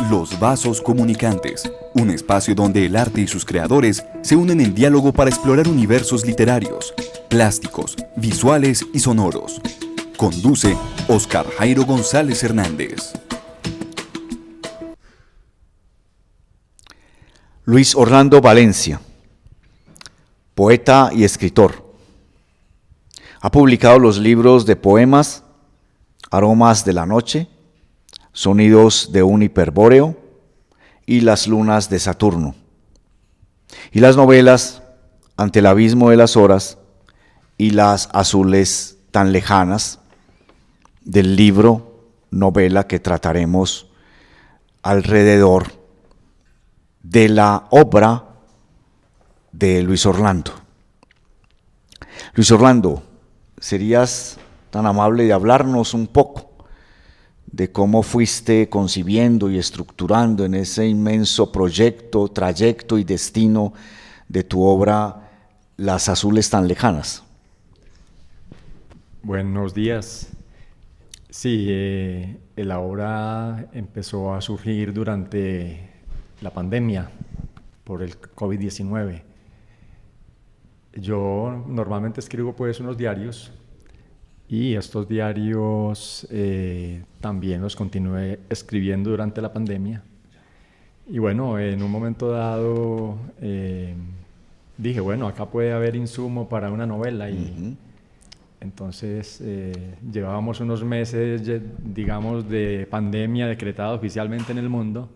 Los Vasos Comunicantes, un espacio donde el arte y sus creadores se unen en diálogo para explorar universos literarios, plásticos, visuales y sonoros. Conduce Oscar Jairo González Hernández. Luis Orlando Valencia, poeta y escritor. Ha publicado los libros de poemas Aromas de la Noche, Sonidos de un Hiperbóreo y Las Lunas de Saturno, y las novelas Ante el Abismo de las Horas y Las Azules tan Lejanas, del libro novela que trataremos alrededor de la obra de Luis Orlando. Luis Orlando, ¿serías tan amable de hablarnos un poco de cómo fuiste concibiendo y estructurando en ese inmenso proyecto, trayecto y destino de tu obra Las Azules tan Lejanas? Buenos días. Sí, la obra empezó a surgir durante la pandemia por el COVID-19. Yo normalmente escribo pues unos diarios y estos diarios también los continué escribiendo durante la pandemia. Y bueno, en un momento dado dije, bueno, acá puede haber insumo para una novela y entonces llevábamos unos meses, digamos, de pandemia decretada oficialmente en el mundo,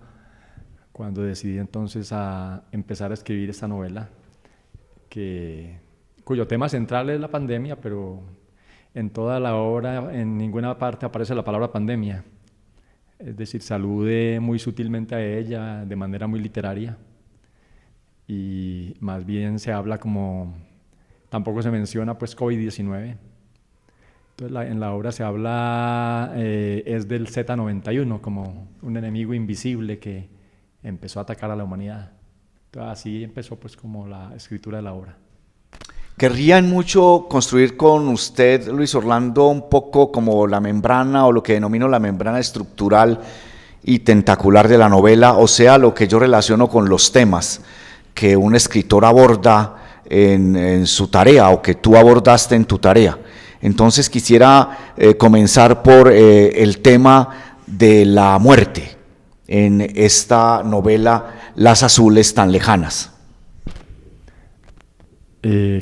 cuando decidí entonces a empezar a escribir esta novela, cuyo tema central es la pandemia, pero en toda la obra, en ninguna parte aparece la palabra pandemia. Es decir, se alude muy sutilmente a ella, de manera muy literaria, y más bien se habla como, tampoco se menciona pues COVID-19. Entonces en la obra se habla, es del Z91, como un enemigo invisible que empezó a atacar a la humanidad. Entonces así empezó pues como la escritura de la obra. Querrían mucho construir con usted, Luis Orlando, un poco como la membrana o lo que denomino la membrana estructural y tentacular de la novela, o sea, lo que yo relaciono con los temas que un escritor aborda en su tarea o que tú abordaste en tu tarea. Entonces quisiera comenzar por el tema de la muerte en esta novela Las Azules tan Lejanas.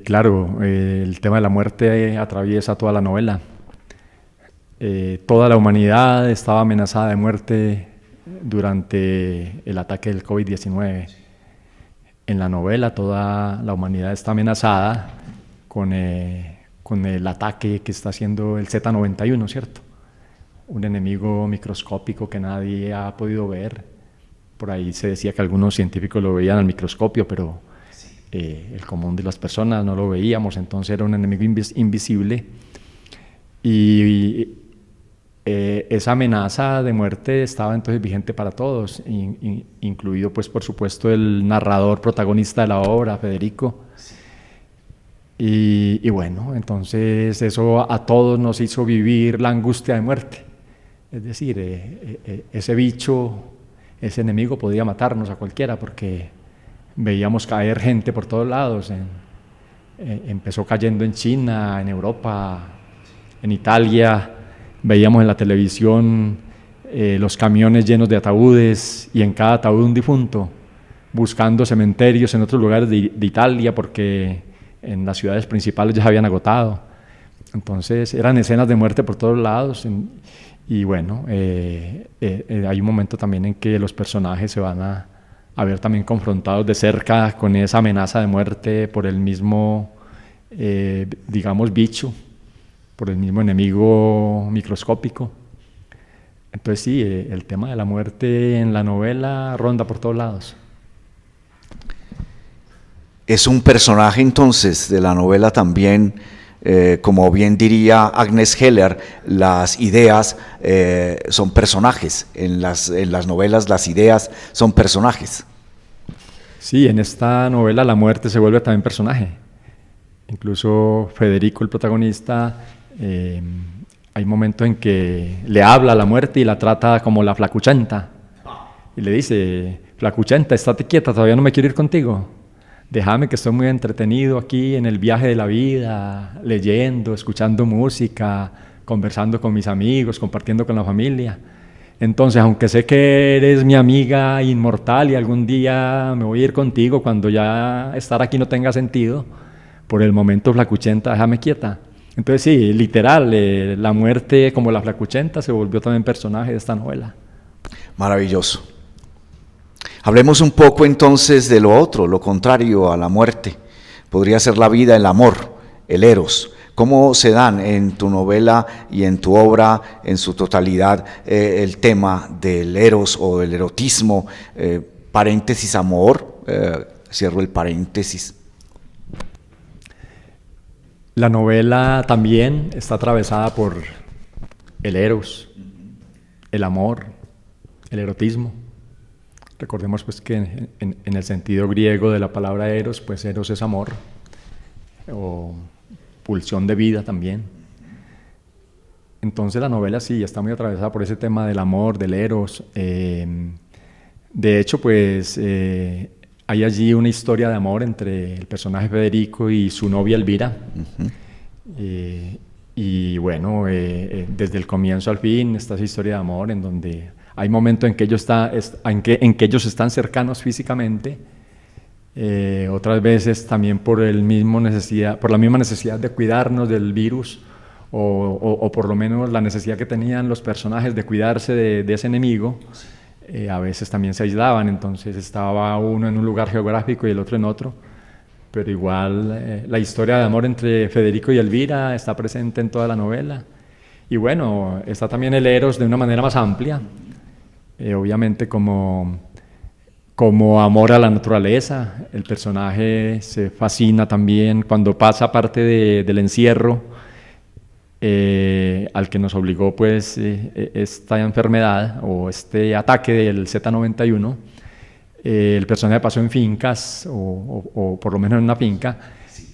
Claro, el tema de la muerte atraviesa toda la novela. Toda la humanidad estaba amenazada de muerte durante el ataque del COVID-19. En la novela toda la humanidad está amenazada con el ataque que está haciendo el Z91, ¿cierto? Un enemigo microscópico que nadie ha podido ver. Por ahí se decía que algunos científicos lo veían al microscopio, pero el común de las personas no lo veíamos, entonces era un enemigo invisible. Y esa amenaza de muerte estaba entonces vigente para todos, incluido pues por supuesto el narrador protagonista de la obra, Federico. Y bueno, entonces eso a todos nos hizo vivir la angustia de muerte. Es decir, ese bicho, ese enemigo podía matarnos a cualquiera porque veíamos caer gente por todos lados. Empezó cayendo en China, en Europa, en Italia. Veíamos en la televisión los camiones llenos de ataúdes y en cada ataúd un difunto, buscando cementerios en otros lugares de Italia porque en las ciudades principales ya se habían agotado. Entonces eran escenas de muerte por todos lados. Y bueno, hay un momento también en que los personajes se van a ver también confrontados de cerca con esa amenaza de muerte por el mismo, digamos, bicho, por el mismo enemigo microscópico. Entonces sí, el tema de la muerte en la novela ronda por todos lados. Es un personaje entonces de la novela también, como bien diría Agnes Heller, las ideas son personajes. En las novelas las ideas son personajes. Sí, en esta novela la muerte se vuelve también personaje. Incluso Federico, el protagonista, hay momentos en que le habla a la muerte y la trata como la flacuchenta. y le dice: flacuchenta, estate quieta, todavía no me quiero ir contigo. Déjame que estoy muy entretenido aquí en el viaje de la vida, leyendo, escuchando música, conversando con mis amigos, compartiendo con la familia. Entonces, aunque sé que eres mi amiga inmortal y algún día me voy a ir contigo cuando ya estar aquí no tenga sentido, por el momento, flacuchenta, déjame quieta. Entonces sí, literal, la muerte como la flacuchenta se volvió también personaje de esta novela. Maravilloso. Hablemos un poco entonces de lo otro, lo contrario a la muerte. Podría ser la vida, el amor, el eros. ¿Cómo se dan en tu novela y en tu obra en su totalidad el tema del eros o del erotismo? Paréntesis, amor, cierro el paréntesis. La novela también está atravesada por el eros, el amor, el erotismo. Recordemos pues que en el sentido griego de la palabra eros, pues eros es amor, o pulsión de vida también. Entonces la novela sí está muy atravesada por ese tema del amor, del eros. De hecho, pues hay allí una historia de amor entre el personaje Federico y su novia Elvira. Y bueno, desde el comienzo al fin está esa historia de amor en donde hay momentos en que ellos están cercanos físicamente, otras veces también por la misma necesidad de cuidarnos del virus, o por lo menos la necesidad que tenían los personajes de cuidarse de ese enemigo. A veces también se aislaban, entonces estaba uno en un lugar geográfico y el otro en otro, pero igual la historia de amor entre Federico y Elvira está presente en toda la novela. Y bueno, está también el eros de una manera más amplia, obviamente como amor a la naturaleza. El personaje se fascina también cuando pasa parte del encierro al que nos obligó pues esta enfermedad o este ataque del Z91. El personaje pasó en fincas o por lo menos en una finca,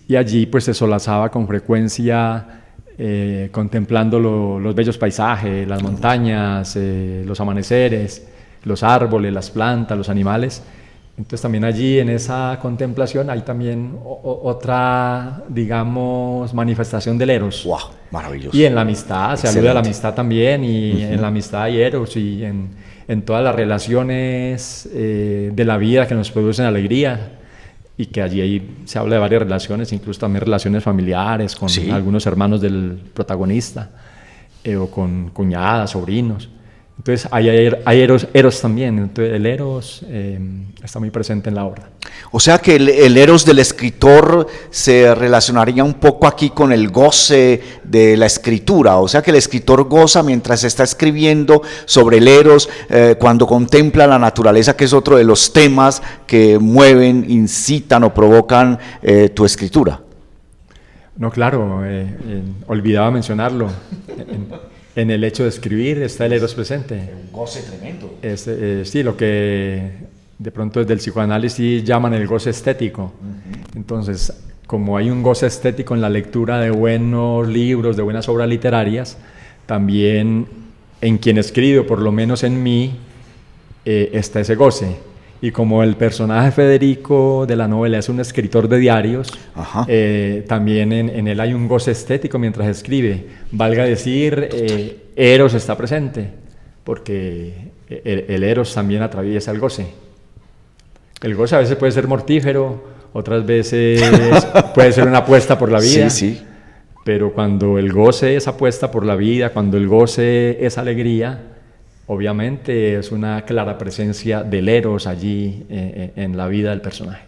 y allí pues se solazaba con frecuencia contemplando los bellos paisajes, las montañas, los amaneceres, los árboles, las plantas, los animales. Entonces también allí en esa contemplación hay también otra, digamos, manifestación del eros. ¡Wow! Maravilloso. Y en la amistad, se alude a la amistad también, y en la amistad hay eros, y en todas las relaciones de la vida que nos producen alegría, y que allí se habla de varias relaciones, incluso también relaciones familiares con algunos hermanos del protagonista, o con cuñadas, sobrinos. Entonces hay eros también. Entonces el eros está muy presente en la obra. O sea que el eros del escritor se relacionaría un poco aquí con el goce de la escritura. O sea que el escritor goza mientras está escribiendo sobre el eros, cuando contempla la naturaleza, que es otro de los temas que mueven, incitan o provocan tu escritura. No, claro, olvidaba mencionarlo. En el hecho de escribir está el eros presente. Un goce tremendo. Sí, lo que de pronto desde el psicoanálisis llaman el goce estético. Entonces, como hay un goce estético en la lectura de buenos libros, de buenas obras literarias, también en quien escribe, por lo menos en mí, está ese goce. Y como el personaje Federico de la novela es un escritor de diarios, también en él hay un goce estético mientras escribe. Valga decir, eros está presente, porque el eros también atraviesa el goce. El goce a veces puede ser mortífero, otras veces puede ser una apuesta por la vida. Sí. Pero cuando el goce es apuesta por la vida, cuando el goce es alegría, obviamente es una clara presencia del eros allí en la vida del personaje.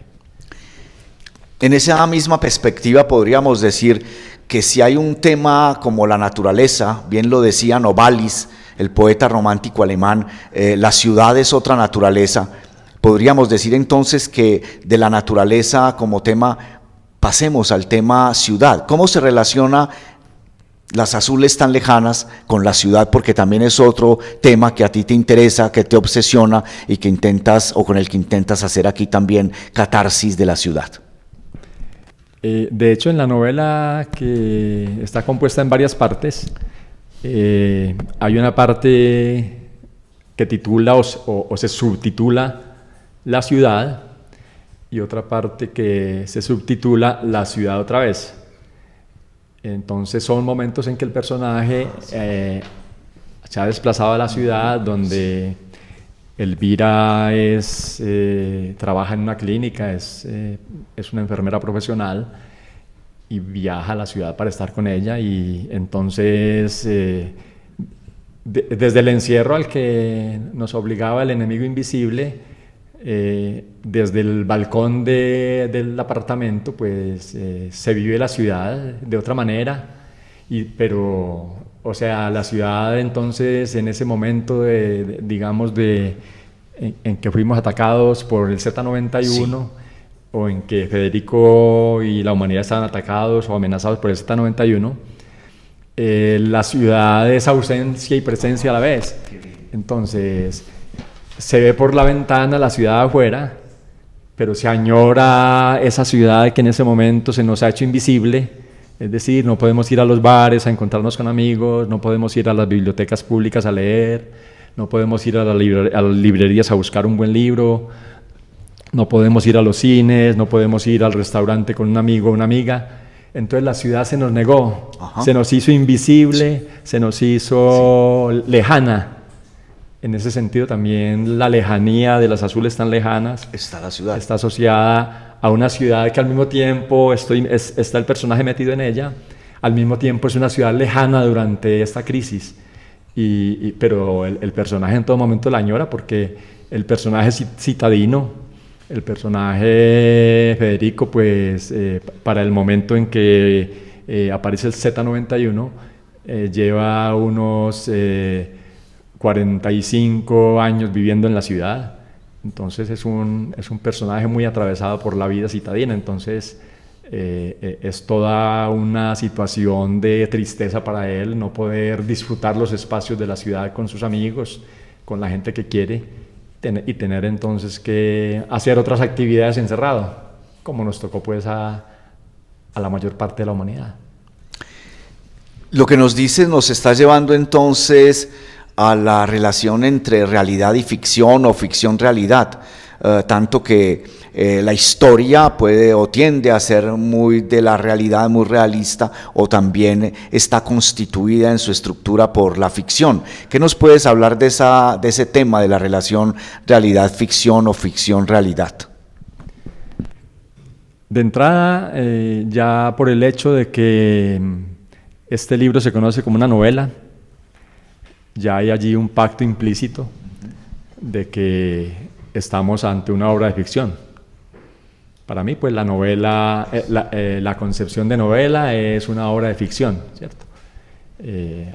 En esa misma perspectiva podríamos decir que si hay un tema como la naturaleza, bien lo decía Novalis, el poeta romántico alemán, la ciudad es otra naturaleza. Podríamos decir entonces que de la naturaleza como tema pasemos al tema ciudad. ¿Cómo se relaciona las azules tan lejanas con la ciudad? Porque también es otro tema que a ti te interesa, que te obsesiona y que intentas, o con el que intentas hacer aquí también catarsis de la ciudad. De hecho, en la novela, que está compuesta en varias partes, hay una parte que titula o se subtitula La ciudad, y otra parte que se subtitula La ciudad otra vez. Entonces son momentos en que el personaje se ha desplazado a la ciudad, donde Elvira trabaja en una clínica, es una enfermera profesional, y viaja a la ciudad para estar con ella, y entonces desde el encierro al que nos obligaba el enemigo invisible, desde el balcón del apartamento, pues se vive la ciudad de otra manera, pero, o sea, la ciudad entonces en ese momento, digamos, en que fuimos atacados por el Z91, sí, o en que Federico y la humanidad estaban atacados o amenazados por el Z91, la ciudad es ausencia y presencia a la vez. Entonces se ve por la ventana la ciudad afuera, pero se añora esa ciudad que en ese momento se nos ha hecho invisible. Es decir, no podemos ir a los bares a encontrarnos con amigos, no podemos ir a las bibliotecas públicas a leer, no podemos ir a las librerías a buscar un buen libro, no podemos ir a los cines, no podemos ir al restaurante con un amigo o una amiga. Entonces la ciudad se nos negó, se nos hizo invisible, se nos hizo lejana. En ese sentido también la lejanía de las azules tan lejanas está la ciudad. Está asociada a una ciudad que al mismo tiempo está el personaje metido en ella, al mismo tiempo es una ciudad lejana durante esta crisis, pero el personaje en todo momento la añora, porque el personaje citadino, el personaje Federico, pues para el momento en que aparece el Z91, lleva unos 45 años viviendo en la ciudad. Entonces es un personaje muy atravesado por la vida citadina. Entonces es toda una situación de tristeza para él no poder disfrutar los espacios de la ciudad con sus amigos, con la gente que quiere, y tener entonces que hacer otras actividades encerrado, como nos tocó pues a la mayor parte de la humanidad. Lo que nos dices nos está llevando entonces a la relación entre realidad y ficción, o ficción-realidad, tanto que la historia puede o tiende a ser muy de la realidad, muy realista, o también está constituida en su estructura por la ficción. ¿Qué nos puedes hablar de ese tema de la relación realidad-ficción o ficción-realidad? De entrada, ya por el hecho de que este libro se conoce como una novela, ya hay allí un pacto implícito de que estamos ante una obra de ficción. Para mí, pues la novela, la concepción de novela es una obra de ficción, ¿cierto?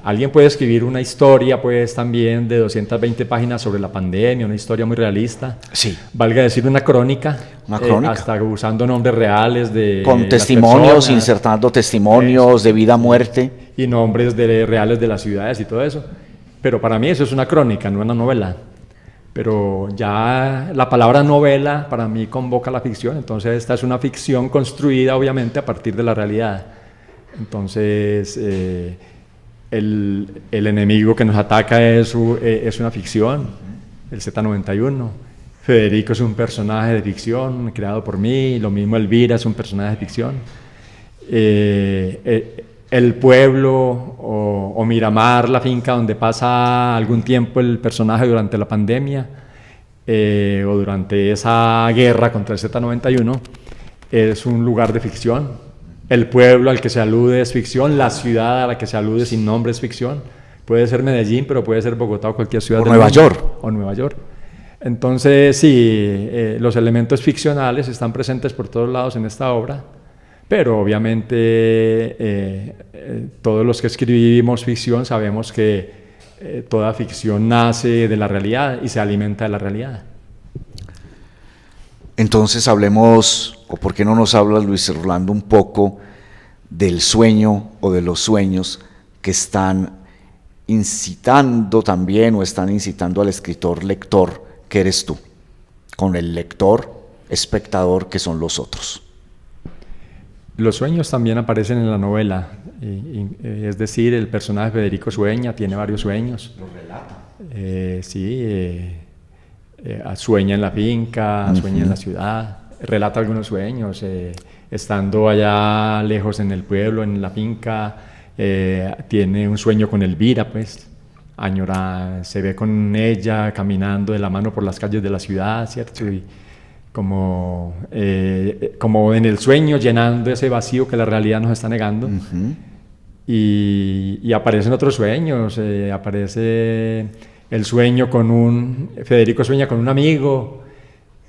Alguien puede escribir una historia, pues también de 220 páginas sobre la pandemia, una historia muy realista. Sí. Valga decir una crónica. Hasta usando nombres reales con testimonios, insertando testimonios de vida a muerte. Y nombres reales de las ciudades y todo eso. Pero para mí eso es una crónica, no una novela. Pero ya la palabra novela para mí convoca la ficción, entonces esta es una ficción construida obviamente a partir de la realidad. Entonces el enemigo que nos ataca es una ficción, el Z91. Federico es un personaje de ficción creado por mí, lo mismo Elvira es un personaje de ficción. El pueblo o Miramar, la finca donde pasa algún tiempo el personaje durante la pandemia o durante esa guerra contra el Z91, es un lugar de ficción. El pueblo al que se alude es ficción, la ciudad a la que se alude sin nombre es ficción. Puede ser Medellín, pero puede ser Bogotá o cualquier ciudad. O Nueva York. O Nueva York. Entonces, sí, los elementos ficcionales están presentes por todos lados en esta obra. Pero obviamente todos los que escribimos ficción sabemos que toda ficción nace de la realidad y se alimenta de la realidad. Entonces hablemos, o por qué no nos hablas, Luis Rolando, un poco del sueño o de los sueños que están incitando también, o están incitando al escritor lector, que eres tú, con el lector espectador que son los otros. Los sueños también aparecen en la novela, es decir, el personaje Federico sueña, tiene varios sueños. Los relata. Sueña en la finca, sueña en la ciudad, relata algunos sueños, estando allá lejos en el pueblo, en la finca, tiene un sueño con Elvira, pues, se ve con ella caminando de la mano por las calles de la ciudad, ¿cierto? Y como en el sueño, llenando ese vacío que la realidad nos está negando. Y aparecen otros sueños, aparece el sueño Federico sueña con un amigo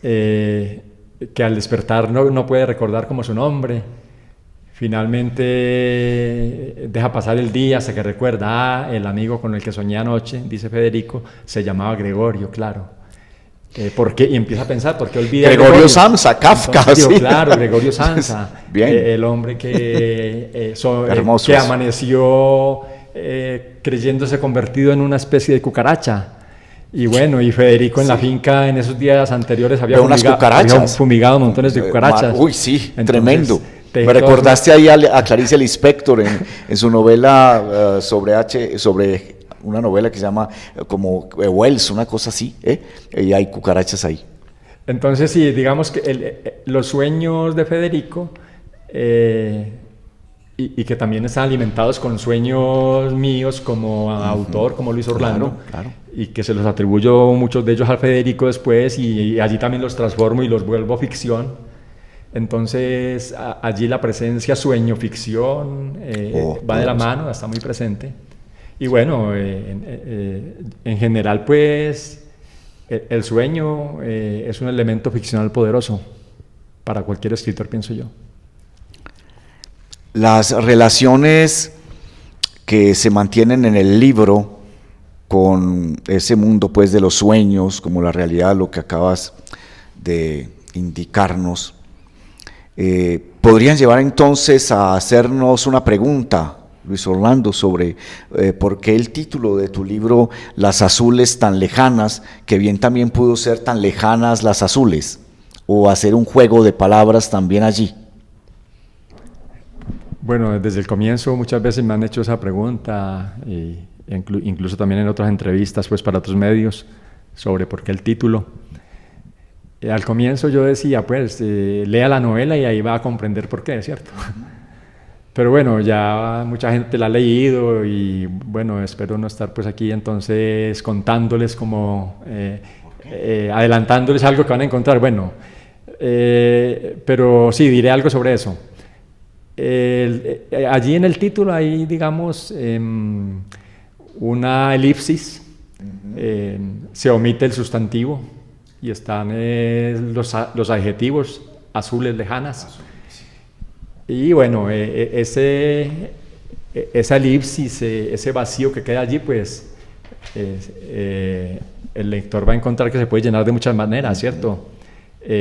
que al despertar no puede recordar como su nombre. Finalmente deja pasar el día hasta que recuerda, el amigo con el que soñé anoche, dice Federico, se llamaba Gregorio, claro. ¿Por qué? Y empieza a pensar, ¿por qué olvida Gregorio Samsa, Kafka? Entonces, sí. Claro, Gregorio Samsa, Bien. El hombre que Hermosos. amaneció creyéndose convertido en una especie de cucaracha. Y bueno, y Federico en la finca en esos días anteriores había fumigado montones de cucarachas. Uy, sí, Entonces, tremendo. Me recordaste ahí a Clarice Lispector en su novela sobre una novela que se llama como Wells, una cosa así, y hay cucarachas ahí. Entonces sí, digamos que los sueños de Federico, y que también están alimentados con sueños míos como autor, como Luis Orlando, Claro. Y que se los atribuyo muchos de ellos a Federico después, y allí también los transformo y los vuelvo ficción. Entonces allí la presencia sueño-ficción va de la mano, está muy presente. Y bueno, en general pues el sueño es un elemento ficcional poderoso para cualquier escritor, pienso yo. Las relaciones que se mantienen en el libro con ese mundo pues de los sueños, como la realidad, lo que acabas de indicarnos, podrían llevar entonces a hacernos una pregunta, Luis Orlando, sobre por qué el título de tu libro, Las azules tan lejanas, que bien también pudo ser tan lejanas las azules, o hacer un juego de palabras también allí. Bueno, desde el comienzo muchas veces me han hecho esa pregunta, incluso también en otras entrevistas pues para otros medios, sobre por qué el título. Al comienzo yo decía, pues, lea la novela y ahí va a comprender por qué, ¿cierto? Pero bueno, ya mucha gente la ha leído y bueno, espero no estar pues aquí entonces contándoles como, adelantándoles algo que van a encontrar. Bueno, pero sí, diré algo sobre eso. Allí en el título hay, digamos, una elipsis, se omite el sustantivo y están los adjetivos, azules lejanas. Y bueno, esa elipsis, ese vacío que queda allí, pues el lector va a encontrar que se puede llenar de muchas maneras, ¿cierto?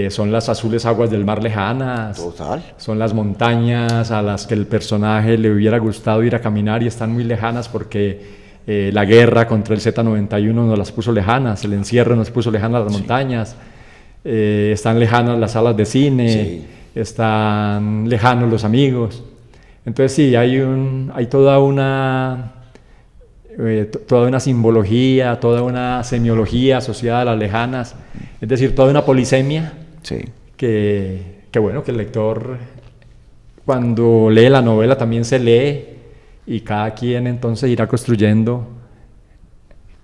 Son las azules aguas del mar lejanas. Total. Son las montañas a las que el personaje le hubiera gustado ir a caminar y están muy lejanas porque la guerra contra el Z-91 nos las puso lejanas, el encierro nos puso lejanas las montañas, están lejanas las salas de cine, están lejanos los amigos. Entonces sí, hay toda una simbología, toda una semiología asociada a las lejanas, es decir, toda una polisemia que bueno, que el lector cuando lee la novela también se lee y cada quien entonces irá construyendo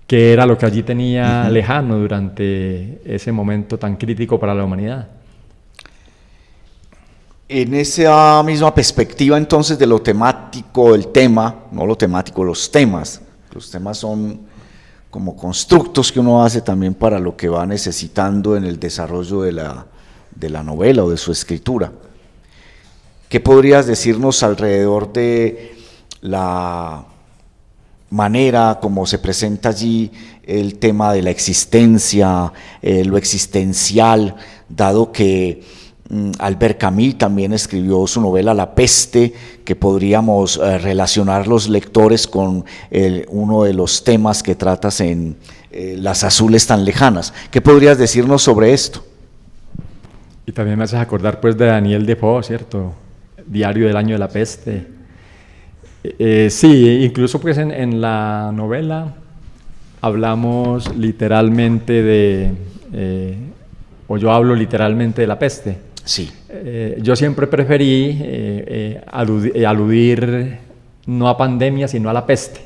qué era lo que allí tenía lejano durante ese momento tan crítico para la humanidad. En esa misma perspectiva entonces de lo temático, el tema, no lo temático, los temas son como constructos que uno hace también para lo que va necesitando en el desarrollo de la novela o de su escritura. ¿Qué podrías decirnos alrededor de la manera como se presenta allí el tema de la existencia, lo existencial, dado que Albert Camus también escribió su novela La peste, que podríamos relacionar los lectores con uno de los temas que tratas en Las azules tan lejanas? ¿Qué podrías decirnos sobre esto? Y también me haces acordar pues de Daniel Defoe, ¿cierto? Diario del año de la peste. Sí, incluso pues en la novela hablamos literalmente o yo hablo literalmente de la peste. Sí. Yo siempre preferí aludir no a pandemia, sino a la peste.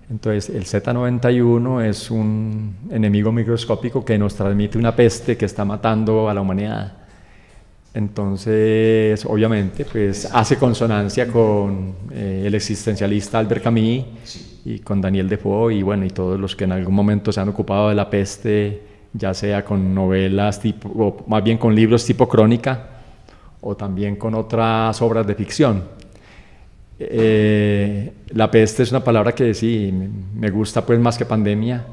Entonces, el Z91 es un enemigo microscópico que nos transmite una peste que está matando a la humanidad. Entonces, obviamente, pues hace consonancia con el existencialista Albert Camus y con Daniel Defoe y bueno, y todos los que en algún momento se han ocupado de la peste, ya sea con novelas tipo, o más bien con libros tipo crónica, o también con otras obras de ficción. La peste es una palabra que sí, me gusta pues más que pandemia.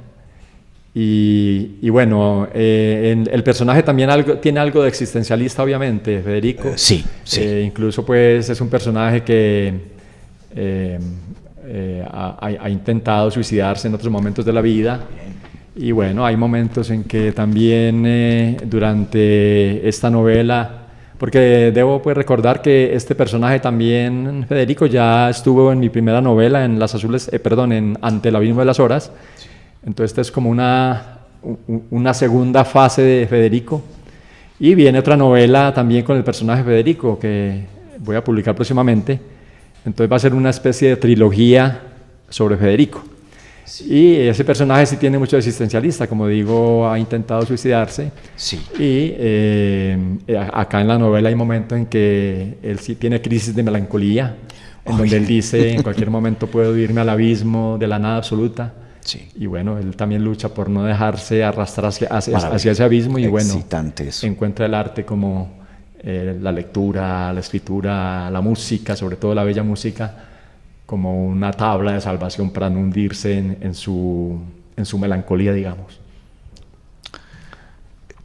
Y bueno, el personaje también tiene algo de existencialista, obviamente, Federico. Sí, sí. Incluso pues es un personaje que ha intentado suicidarse en otros momentos de la vida. Y bueno, hay momentos en que también durante esta novela, porque debo pues recordar que este personaje también, Federico, ya estuvo en mi primera novela, en Las Azules, en Ante el Abismo de las Horas. Entonces esta es como una segunda fase de Federico. Y viene otra novela también con el personaje Federico, que voy a publicar próximamente. Entonces va a ser una especie de trilogía sobre Federico. Y ese personaje sí tiene mucho existencialista, como digo, ha intentado suicidarse. Sí. Y acá en la novela hay momentos en que él sí tiene crisis de melancolía, en donde él dice, en cualquier momento puedo irme al abismo de la nada absoluta. Sí. Y bueno, él también lucha por no dejarse arrastrar hacia ese abismo y bueno, encuentra el arte como la lectura, la escritura, la música, sobre todo la bella música, como una tabla de salvación para no hundirse en su melancolía, digamos.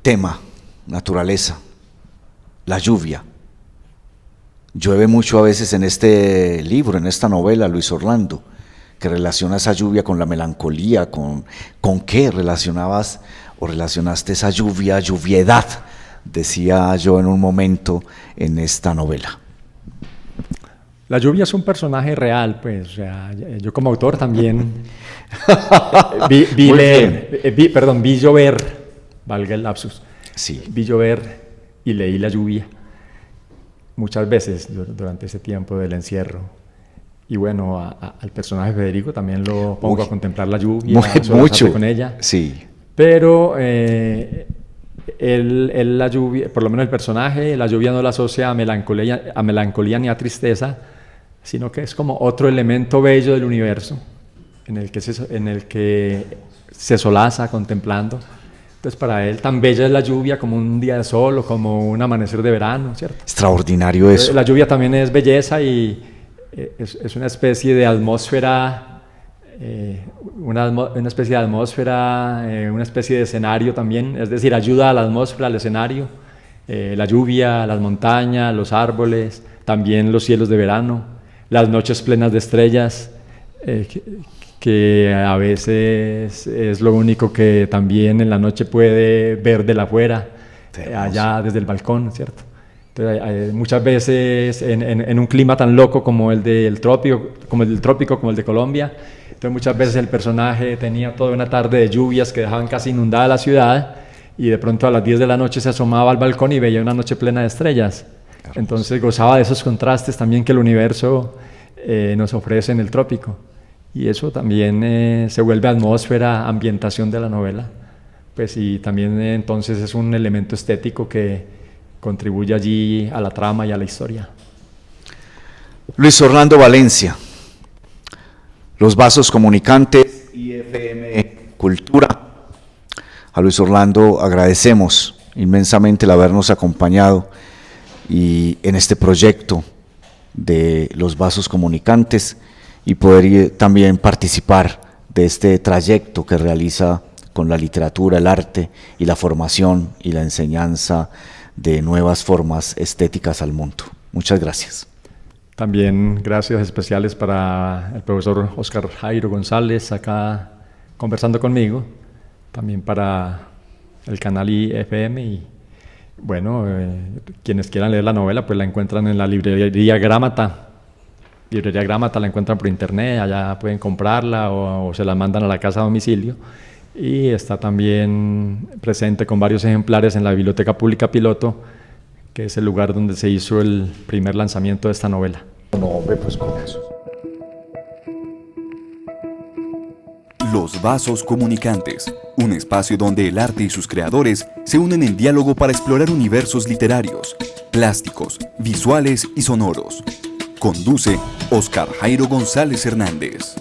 Tema, naturaleza, la lluvia. Llueve mucho a veces en este libro, en esta novela, Luis Orlando, que relaciona esa lluvia con la melancolía, ¿con qué relacionabas o relacionaste esa lluviedad? Decía yo en un momento en esta novela. La lluvia es un personaje real, pues, o sea, yo como autor también vi llover, valga el lapsus, sí. Vi llover y leí la lluvia muchas veces durante ese tiempo del encierro. Y bueno, al personaje Federico también lo pongo a contemplar la lluvia, mucho con ella. Sí. Pero él la lluvia, por lo menos el personaje, la lluvia no la asocia a melancolía ni a tristeza, sino que es como otro elemento bello del universo en el que se solaza contemplando. Entonces para él tan bella es la lluvia como un día de sol o como un amanecer de verano, ¿cierto? Extraordinario eso. La lluvia también es belleza y es una especie de atmósfera, una especie de atmósfera, una especie de escenario también, es decir, ayuda a la atmósfera, al escenario, la lluvia, las montañas, los árboles, también los cielos de verano, las noches plenas de estrellas, que a veces es lo único que también en la noche puede ver de la afuera, allá desde el balcón, ¿cierto? Entonces, muchas veces en un clima tan loco como el del trópico, como el de Colombia, entonces muchas veces el personaje tenía toda una tarde de lluvias que dejaban casi inundada la ciudad y de pronto a las 10 de la noche se asomaba al balcón y veía una noche plena de estrellas. Entonces gozaba de esos contrastes también que el universo nos ofrece en el trópico. Y eso también se vuelve atmósfera, ambientación de la novela. Pues y también entonces es un elemento estético que contribuye allí a la trama y a la historia. Luis Orlando Valencia, Los Vasos Comunicantes, IFM Cultura. A Luis Orlando agradecemos inmensamente el habernos acompañado y en este proyecto de Los Vasos Comunicantes y poder también participar de este trayecto que realiza con la literatura, el arte y la formación y la enseñanza de nuevas formas estéticas al mundo. Muchas gracias. También gracias especiales para el profesor Oscar Jairo González, acá conversando conmigo, también para el canal IFM y bueno, quienes quieran leer la novela pues la encuentran en la librería Grámata Librería Grámata la encuentran por internet, allá pueden comprarla o se la mandan a la casa a domicilio. Y está también presente con varios ejemplares en la Biblioteca Pública Piloto, que es el lugar donde se hizo el primer lanzamiento de esta novela. No, hombre, pues con eso. Los Vasos Comunicantes, un espacio donde el arte y sus creadores se unen en diálogo para explorar universos literarios, plásticos, visuales y sonoros. Conduce Oscar Jairo González Hernández.